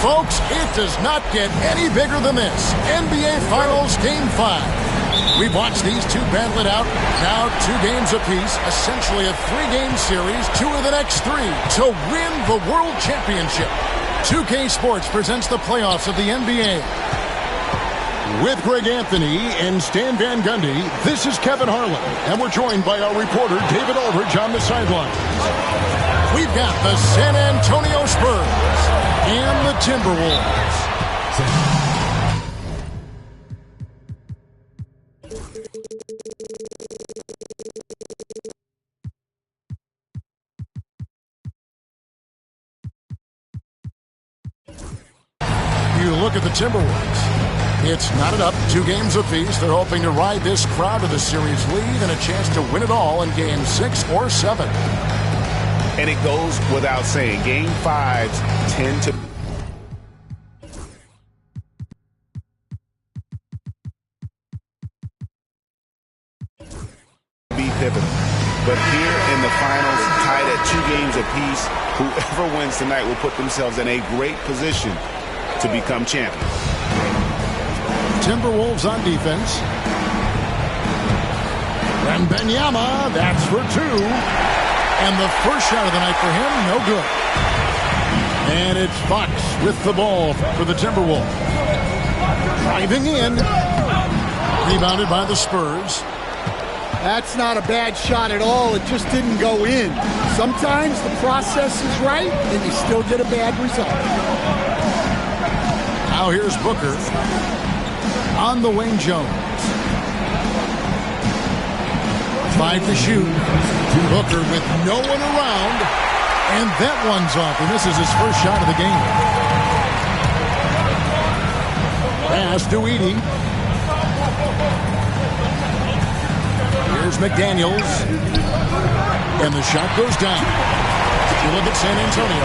Folks, it does not get any bigger than this. NBA Finals Game 5. We've watched these two battle it out. Now 2 games apiece, essentially a 3-game series, 2 of the next 3 to win the World Championship. 2K Sports presents the playoffs of the NBA. With Greg Anthony and Stan Van Gundy, this is Kevin Harlan, and we're joined by our reporter David Aldridge on the sidelines. We've got the San Antonio Spurs and the Timberwolves. You look at the Timberwolves. It's knotted up, 2 games apiece. They're hoping to ride this crowd to the series lead and a chance to win it all in Game 6 or 7. And it goes without saying, Game 5s tend to be pivotal. But here in the finals, tied at 2 games apiece, whoever wins tonight will put themselves in a great position to become champions. Timberwolves on defense. And Benyama, that's for 2. And the first shot of the night for him, no good. And it's Fox with the ball for the Timberwolves. Driving in. Rebounded by the Spurs. That's not a bad shot at all. It just didn't go in. Sometimes the process is right, and you still get a bad result. Now here's Booker on the Wayne Jones. 5 to shoot. Booker with no one around, and that one's off, and this is his first shot of the game. Pass to Edey. Here's McDaniels, and the shot goes down. You look at San Antonio.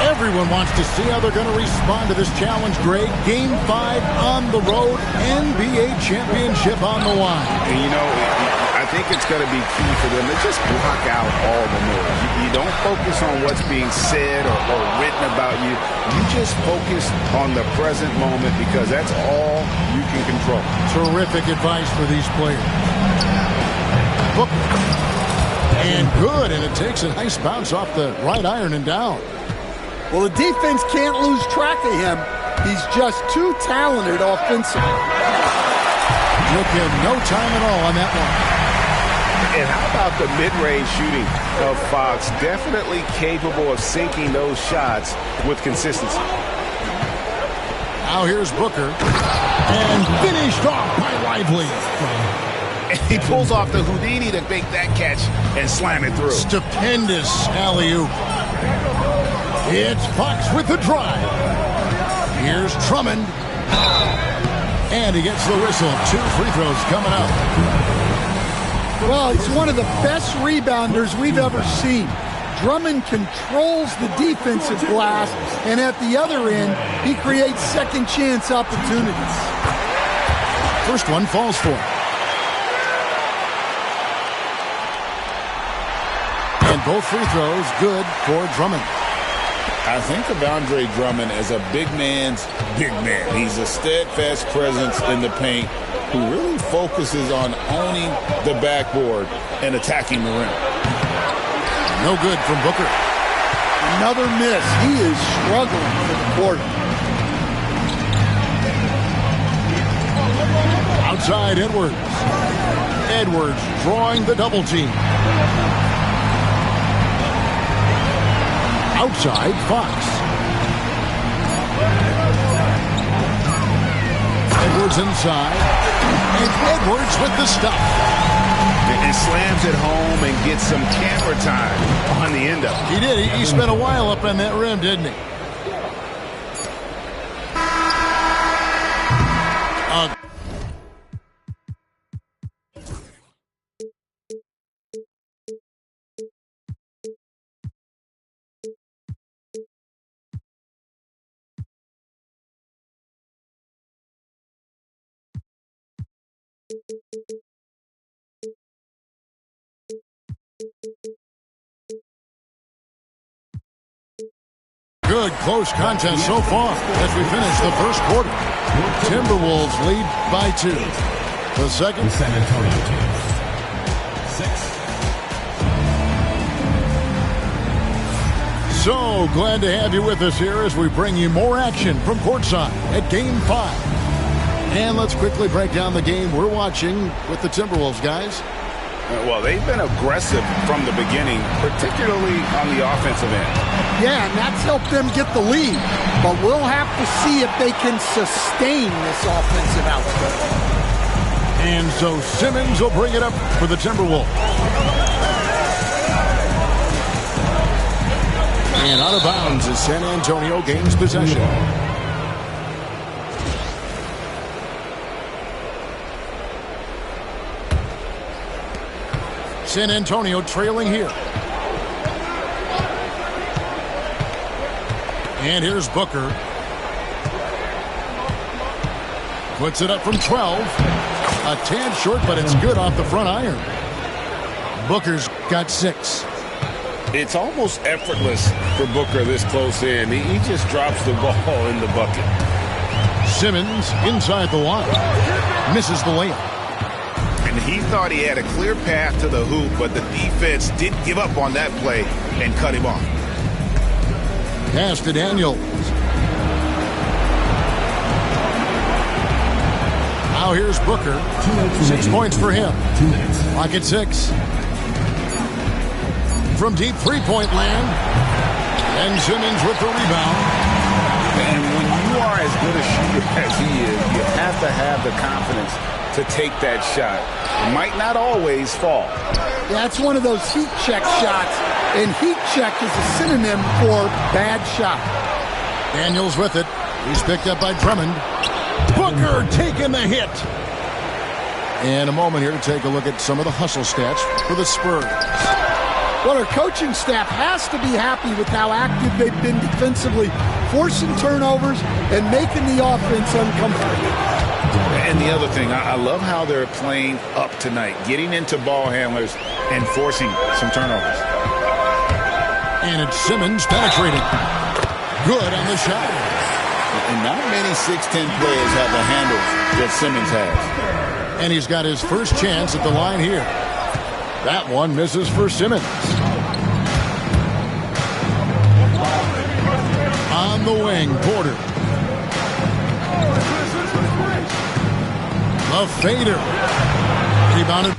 Everyone wants to see how they're going to respond to this challenge, Greg. Game 5 on the road, NBA championship on the line. And you know, I think it's going to be key for them to just block out all the noise. You don't focus on what's being said or written about you. You just focus on the present moment because that's all you can control. Terrific advice for these players. Booker. And good, and it takes a nice bounce off the right iron and down. Well, the defense can't lose track of him. He's just too talented offensively. Took him no time at all on that one. And how about the mid-range shooting of Fox? Definitely capable of sinking those shots with consistency. Now here's Booker. And finished off by Lively. And he pulls off the Houdini to make that catch and slam it through. Stupendous alley-oop. It's Fox with the drive. Here's Drummond. And he gets the whistle. 2 free throws coming up. Well, he's one of the best rebounders we've ever seen. Drummond controls the defensive glass, and at the other end, he creates second chance opportunities. First one falls for him. And both free throws good for Drummond. I think of Andre Drummond as a big man's big man. He's a steadfast presence in the paint who really focuses on owning the backboard and attacking the rim. No good from Booker. Another miss. He is struggling for the quarter. Outside Edwards. Edwards drawing the double team. Outside Fox. Edwards inside. And Edwards with the stop. And slams it home and gets some camera time on the end of it. He did. He spent a while up on that rim, didn't he? Good close contest so far as we finish the first quarter. Timberwolves lead by 2. The second. The San Antonio team. 6. So glad to have you with us here as we bring you more action from courtside at Game 5. And let's quickly break down the game we're watching with the Timberwolves, guys. Well, they've been aggressive from the beginning, particularly on the offensive end. Yeah, and that's helped them get the lead. But we'll have to see if they can sustain this offensive output. And so Simmons will bring it up for the Timberwolves. And out of bounds as San Antonio gains possession. San Antonio trailing here. And here's Booker. Puts it up from 12. A tad short, but it's good off the front iron. Booker's got 6. It's almost effortless for Booker this close in. He just drops the ball in the bucket. Simmons inside the line. Misses the layup. And he thought he had a clear path to the hoop, but the defense didn't give up on that play and cut him off. Pass to Daniels. Now here's Booker. 6 points for him. Lock at 6. From deep three-point land. And Simmons with the rebound. And when you are as good a shooter as he is, you have to have the confidence to take that shot. It might not always fall. Yeah, it's one of those heat check shots, and heat check is a synonym for bad shot. Daniels with it. He's picked up by Drummond. Booker taking the hit. And a moment here to take a look at some of the hustle stats for the Spurs. Well, our coaching staff has to be happy with how active they've been defensively, forcing turnovers and making the offense uncomfortable. And the other thing, I love how they're playing up tonight, getting into ball handlers and forcing some turnovers. And it's Simmons penetrating. Good on the shot. And not many 6'10 players have the handles that Simmons has. And he's got his first chance at the line here. That one misses for Simmons. On the wing, Porter. The fader. Rebounded.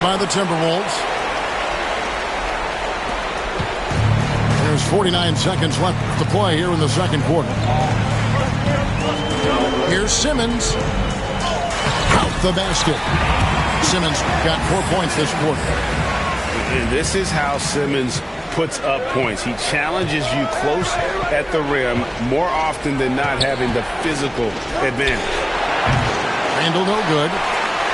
By the Timberwolves. There's 49 seconds left to play here in the second quarter. Here's Simmons. Out the basket. Simmons got 4 points this quarter. And this is how Simmons puts up points. He challenges you close at the rim more often than not, having the physical advantage. Randall no good.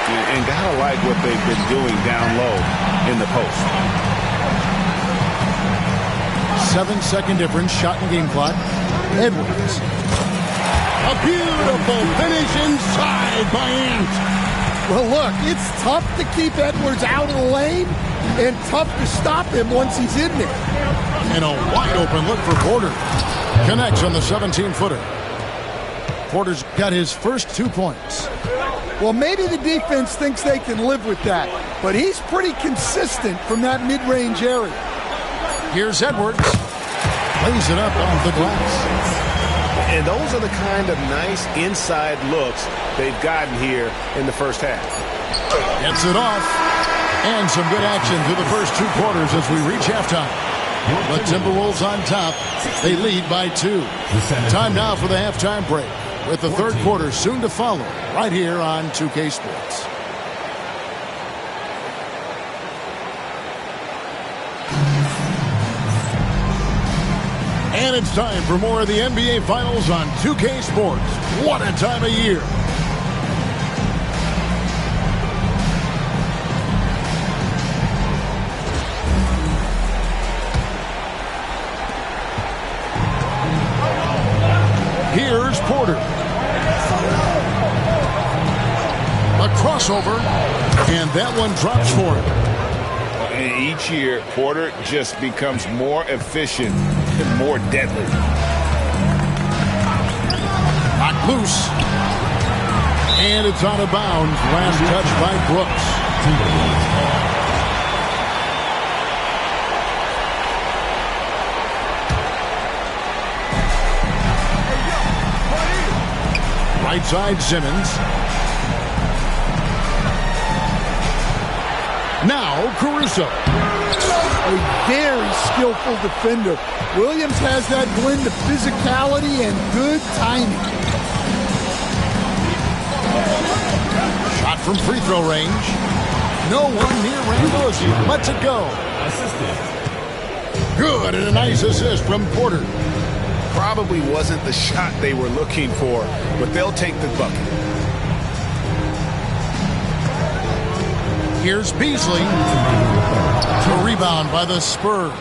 And gotta like what they've been doing down low in the post. 7-second difference, shot and game clock. Edwards. A beautiful finish inside by Ant. Well, look, it's tough to keep Edwards out of the lane and tough to stop him once he's in there. And a wide open look for Porter. Connects on the 17-footer. Porter's got his first 2 points. Well, maybe the defense thinks they can live with that, but he's pretty consistent from that mid-range area. Here's Edwards. Lays it up off the glass. And those are the kind of nice inside looks they've gotten here in the first half. Gets it off. And some good action through the first 2 quarters as we reach halftime. The Timberwolves on top. They lead by 2. Time now for the halftime break, with the third quarter soon to follow, right here on 2K Sports. And it's time for more of the NBA Finals on 2K Sports. What a time of year. Porter. A crossover, and that one drops for him. And each year, Porter just becomes more efficient and more deadly. Knocked loose. And it's out of bounds. Last touch by Brooks. Right side, Simmons. Now, Caruso. A very skillful defender. Williams has that blend of physicality and good timing. Shot from free throw range. No one near Randall as he lets it go. Good, and a nice assist from Porter. Probably wasn't the shot they were looking for, but they'll take the bucket. Here's Beasley. A rebound by the Spurs.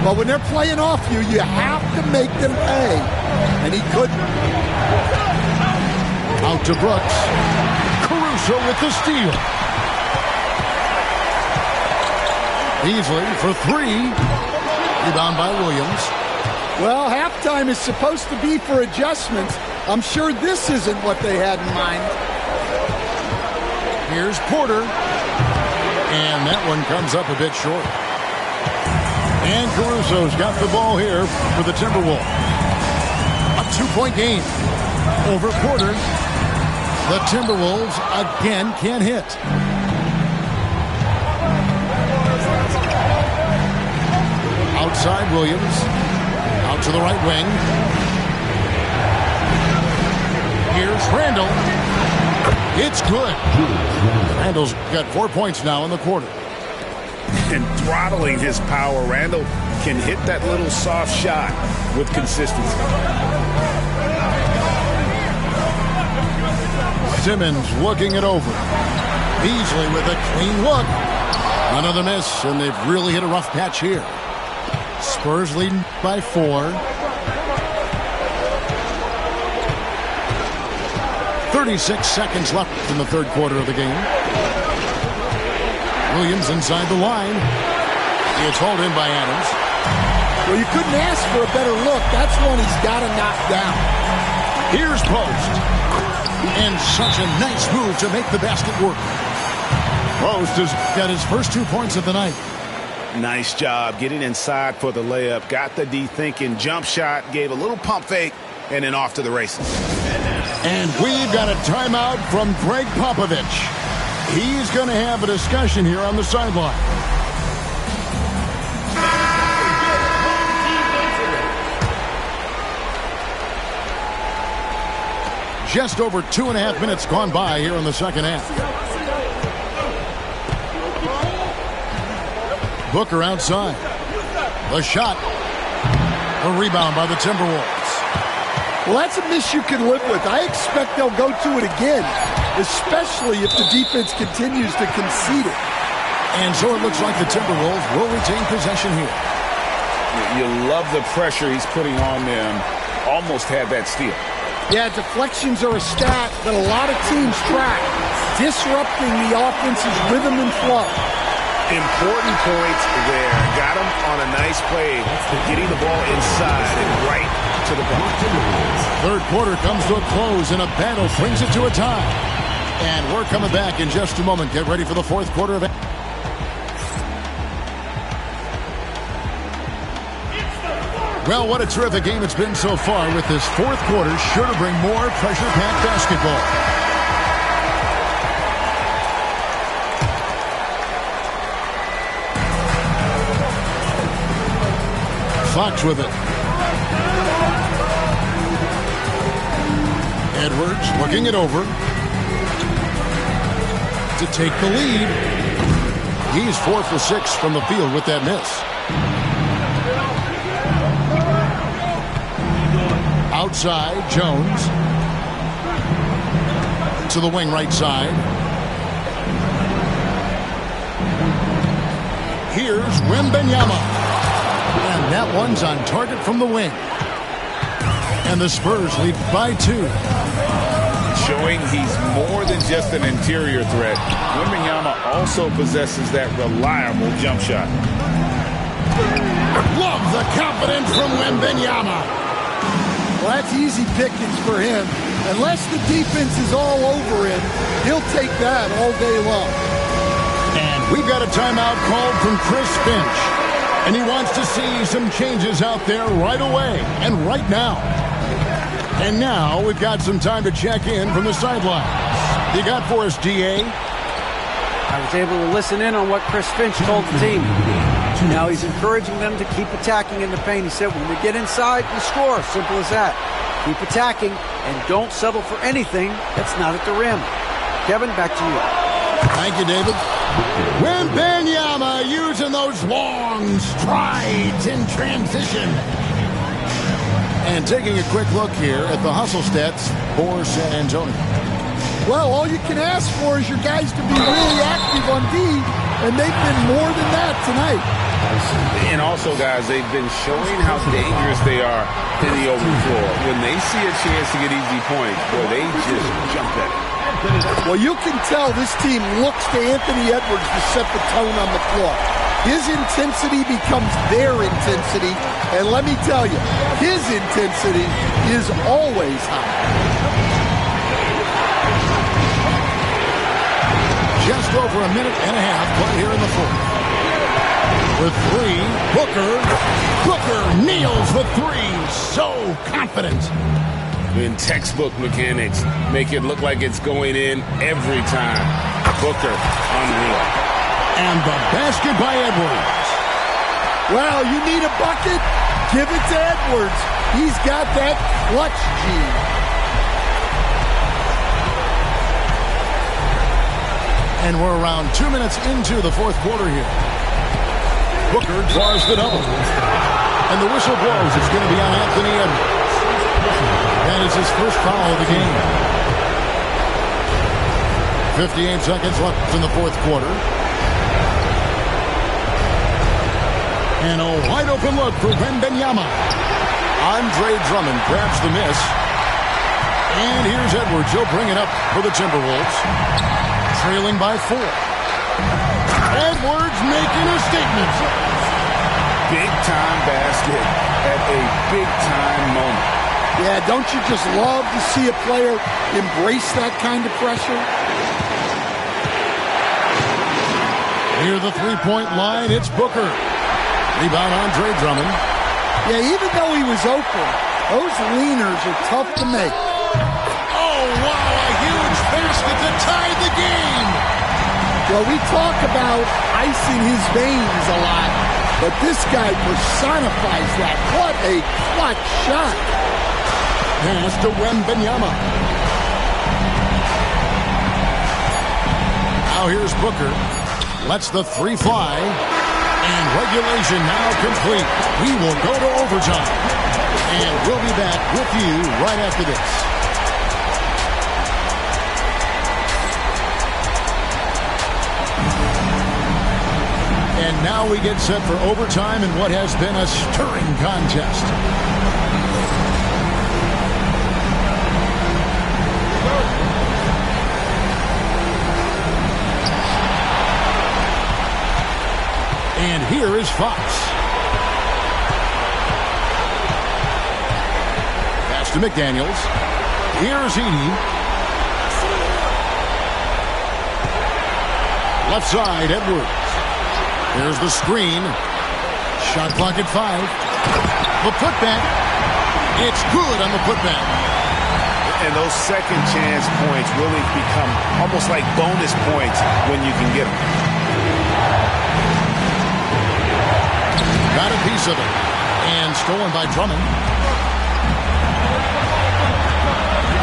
But when they're playing off you, you have to make them pay. And he couldn't. Out to Brooks. Caruso with the steal. Beasley for three. Rebound by Williams. Well, halftime is supposed to be for adjustments. I'm sure this isn't what they had in mind. Here's Porter. And that one comes up a bit short. And Caruso's got the ball here for the Timberwolves. A two-point game over Porter. The Timberwolves again can't hit. Outside Williams. Out to the right wing. Here's Randall. It's good. Randall's got 4 points now in the quarter. And throttling his power, Randall can hit that little soft shot with consistency. Simmons looking it over. Beasley with a clean look. Another miss, and they've really hit a rough patch here. Spurs leading by 4. 36 seconds left in the third quarter of the game. Williams inside the line. It's hauled in by Adams. Well, you couldn't ask for a better look. That's one he's got to knock down. Here's Post. And such a nice move to make the basket work. Post has got his first 2 points of the night. Nice job getting inside for the layup. Got the D-thinking jump shot, gave a little pump fake, and then off to the races. And we've got a timeout from Greg Popovich. He's going to have a discussion here on the sideline. Just over 2.5 minutes gone by here in the second half. Booker outside. The shot. A rebound by the Timberwolves. Well, that's a miss you can live with. I expect they'll go to it again, especially if the defense continues to concede it. And so it looks like the Timberwolves will retain possession here. You love the pressure he's putting on them. Almost had that steal. Yeah, deflections are a stat that a lot of teams track, disrupting the offense's rhythm and flow. Important points there. Got him on a nice play, getting the ball inside and right to the block. Third quarter comes to a close, and a battle brings it to a tie. And we're coming back in just a moment. Get ready for the fourth quarter of it. Well, what a terrific game it's been so far, with this fourth quarter sure to bring more pressure-packed basketball. Fox with it. Edwards looking it over to take the lead. He's 4 for 6 from the field with that miss. Outside, Jones to the wing right side. Here's Wembanyama. And that one's on target from the wing. And the Spurs lead by 2. Showing he's more than just an interior threat. Wembanyama also possesses that reliable jump shot. Love the confidence from Wembanyama. Well, that's easy pickings for him. Unless the defense is all over him, he'll take that all day long. And we've got a timeout called from Chris Finch. And he wants to see some changes out there right away and right now. And now we've got some time to check in from the sidelines. You got for us, DA? I was able to listen in on what Chris Finch told the team. Now he's encouraging them to keep attacking in the paint. He said, when we get inside, we score. Simple as that. Keep attacking and don't settle for anything that's not at the rim. Kevin, back to you. Thank you, David. Wembanyama using those long strides in transition. And taking a quick look here at the hustle stats for San Antonio. Well, all you can ask for is your guys to be really active on D, and they've been more than that tonight. And also, guys, they've been showing how dangerous they are in the open floor. When they see a chance to get easy points, boy, they just jump at it. Well, you can tell this team looks to Anthony Edwards to set the tone on the floor. His intensity becomes their intensity, and let me tell you, his intensity is always high. Just over a minute and a half play here in the fourth. With 3, Booker nails the 3, so confident. In textbook mechanics, make it look like it's going in every time. Booker, unreal. And the basket by Edwards. Well, you need a bucket? Give it to Edwards. He's got that clutch gene. And we're around 2 minutes into the fourth quarter here. Booker draws the double. And the whistle blows. It's going to be on Anthony Edwards. That is his first foul of the game. 58 seconds left in the fourth quarter. And a wide open look for Wembanyama. Andre Drummond grabs the miss. And here's Edwards. He'll bring it up for the Timberwolves. Trailing by 4. Edwards making a statement. Big-time basket at a big-time moment. Yeah, don't you just love to see a player embrace that kind of pressure? Near the three-point line, it's Booker. Rebound, Andre Drummond. Yeah, even though he was open, those leaners are tough to make. Oh, wow, a huge basket to tie the game. Well, we talk about icing his veins a lot, but this guy personifies that. What a clutch shot. Pass to Wembanyama. Now here's Booker. Lets the 3 fly. And regulation now complete. We will go to overtime. And we'll be back with you right after this. And now we get set for overtime in what has been a stirring contest. And here is Fox. Pass to McDaniels. Here's Edey. Left side, Edwards. There's the screen. Shot clock at 5. The putback. It's good on the putback. And those second chance points really become almost like bonus points when you can get them. Got a piece of it. And stolen by Drummond.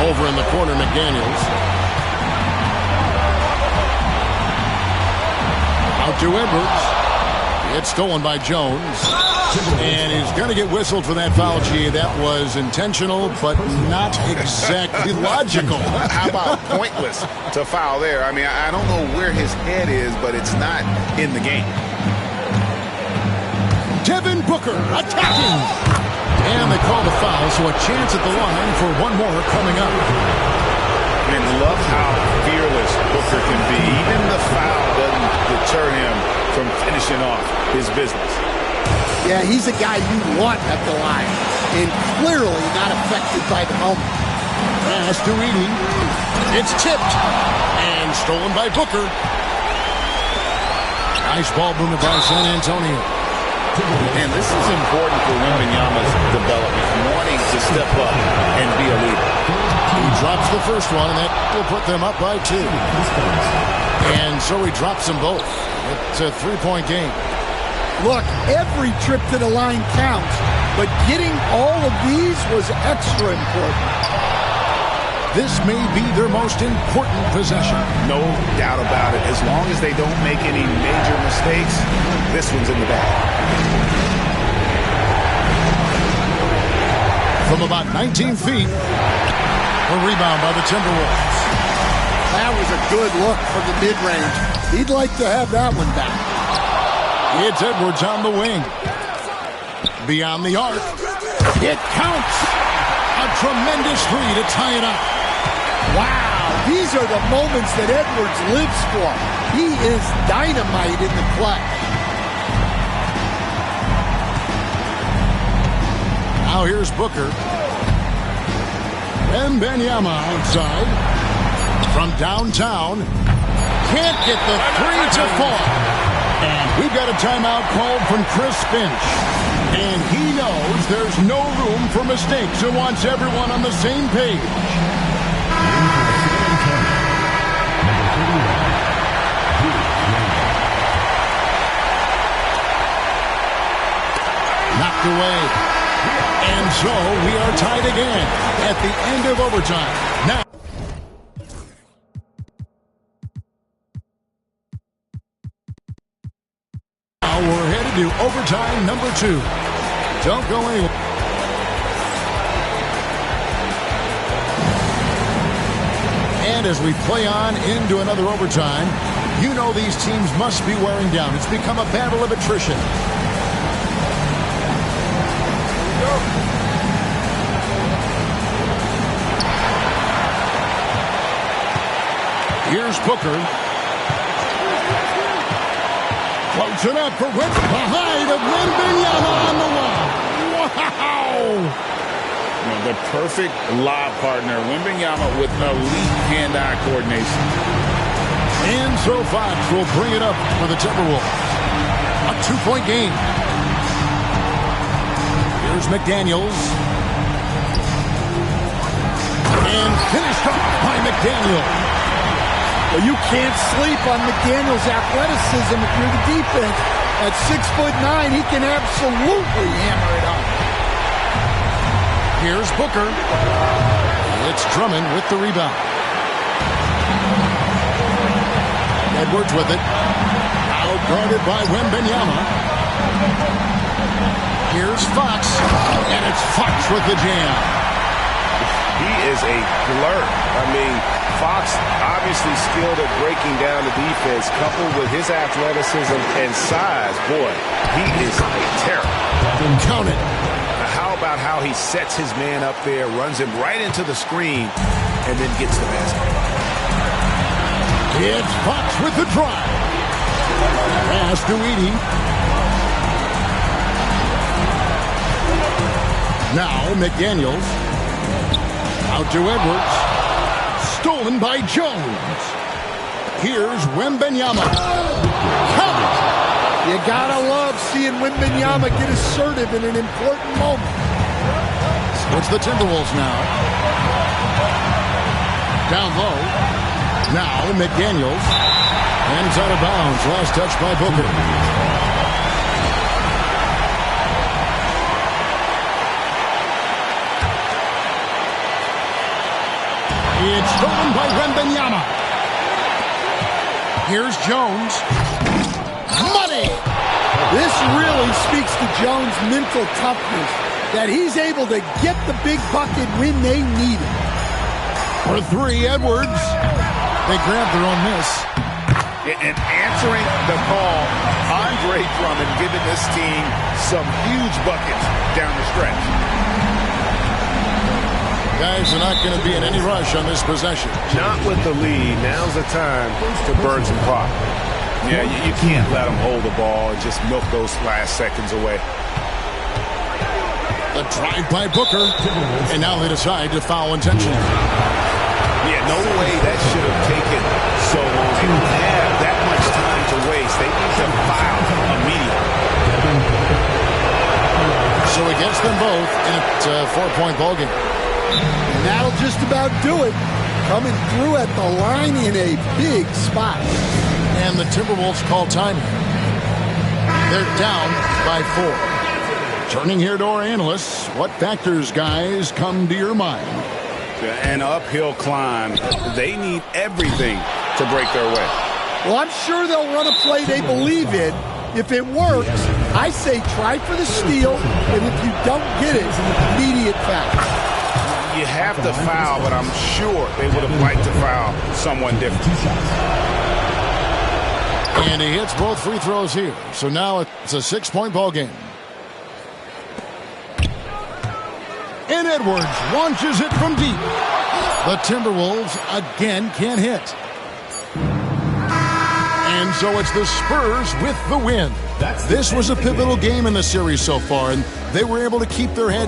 Over in the corner, McDaniels. Out to Edwards. It's stolen by Jones. And he's going to get whistled for that foul, G. That was intentional, but not exactly logical. How about pointless to foul there? I mean, I don't know where his head is, but it's not in the game. Devin Booker attacking. And they call the foul, so a chance at the line for one more coming up. And love how fearless Booker can be. Even the foul doesn't deter him from finishing off his business. Yeah, he's a guy you want at the line, and clearly not affected by the moment. Pass to Edie. It's tipped and stolen by Booker. Nice ball movement by San Antonio. And this is important for Wembanyama's development, wanting to step up and be a leader. He drops the first one, and that will put them up by 2. And so he drops them both. It's a 3-point game. Look, every trip to the line counts, but getting all of these was extra important. This may be their most important possession. No doubt about it. As long as they don't make any major mistakes, this one's in the bag. From about 19 feet, a rebound by the Timberwolves. That was a good look from the mid-range. He'd like to have that one back. It's Edwards on the wing. Beyond the arc. It counts. A tremendous three to tie it up. Wow, these are the moments that Edwards lives for. He is dynamite in the clutch. Now here's Booker. Wembanyama outside. From downtown. Can't get the three to fall. And we've got a timeout called from Chris Finch. And he knows there's no room for mistakes and wants everyone on the same page. Knocked away. And so we are tied again at the end of overtime. Now we're headed to overtime number 2. Don't go anywhere. And as we play on into another overtime, you know these teams must be wearing down. It's become a battle of attrition. Here's Booker. Close enough for behind of Wembanyama on the wall. Wow! The perfect lob partner. Wembanyama with elite hand-eye coordination. And so Fox will bring it up for the Timberwolves. A 2-point game. Here's McDaniels. And finished off by McDaniels. Well, you can't sleep on McDaniels' athleticism if you're the defense. At 6'9", he can absolutely hammer it up. Here's Booker. It's Drummond with the rebound. Edwards with it. Out guarded by Wembanyama. Here's Fox. And it's Fox with the jam. He is a flirt. I mean, Fox obviously skilled at breaking down the defense, coupled with his athleticism and size. Boy, he is a terror. Count it. Now, how about how he sets his man up there, runs him right into the screen, and then gets the basket? It's Fox with the drive. Pass to Edie. Now McDaniels. Out to Edwards. Stolen by Jones. Here's Wembanyama. Count it. You gotta love seeing Wembanyama get assertive in an important moment. So it's the Timberwolves now. Down low. Now McDaniels. And it's out of bounds. Last touch by Booker. It's stolen by Wembanyama. Here's Jones. Money! This really speaks to Jones' mental toughness, that he's able to get the big bucket when they need it. For 3, Edwards. They grabbed their own miss. And answering the call on Andre Drummond giving this team some huge buckets down the stretch. Guys are not going to be in any rush on this possession. Not with the lead. Now's the time to burn some clock. Yeah, you can't let them hold the ball and just milk those last seconds away. The drive by Booker, and now they decide to foul intentionally. Yeah, no way that should have taken so long. They don't have that much time to waste. They need to foul immediately. So he gets them both in a 4-point ballgame. And that'll just about do it. Coming through at the line in a big spot. And the Timberwolves call time. They're down by 4. Turning here to our analysts, what factors, guys, come to your mind? An uphill climb. They need everything to break their way. Well, I'm sure they'll run a play they believe in. If it works, I say try for the steal, and if you don't get it, immediate foul. You have to foul, but I'm sure they would have liked to foul someone different. And he hits both free throws here. So now it's a 6-point ball game. And Edwards launches it from deep. The Timberwolves again can't hit. And so it's the Spurs with the win. This was a pivotal game in the series so far, and they were able to keep their heads